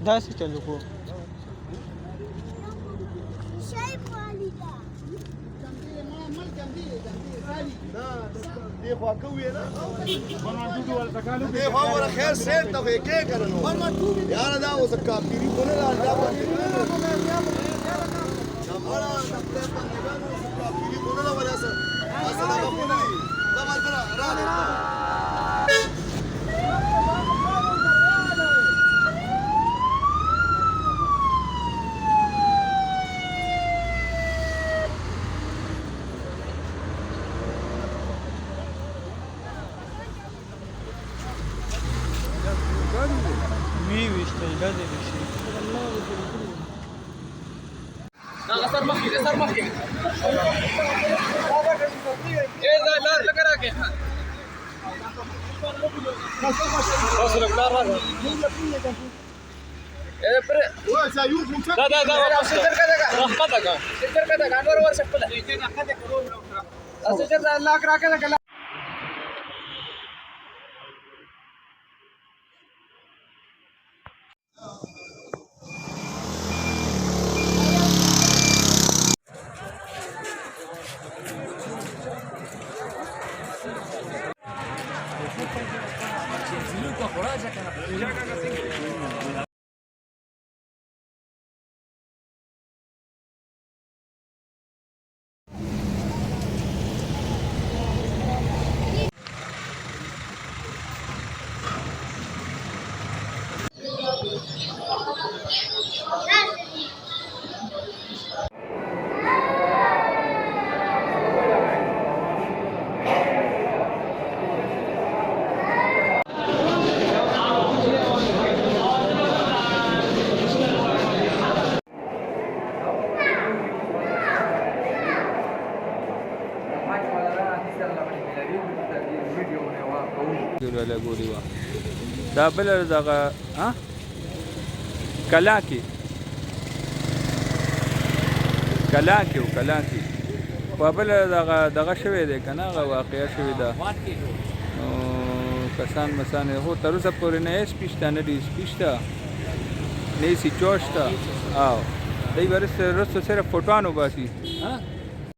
داسې چلو کو دیخوا کوي نه دیخوا ور خیر سیر ته کې کرنو یار دا اوس کاپیری بوله دا باندې شمارا خپل بندګانو کاپیری بوله ولا سره اصل دا بوله دا ما سره را وی وشته لږه دي شي سر مخکې اے دا لار لګا راکې اوس لګا راځه اے پر دا واپس راخته کا انور ور شپه ده اسه چې الله راکې دا ولا ګوري وا دا بل دغه ها کلاکی په بل دغه شوی دی کنه هغه واقعیا شوی ده کسان مسان هو تر اوسه پورې نه اس پښته نه دي پښته نه سی چوشته او دای ورسره سره فوټوانو باسي ها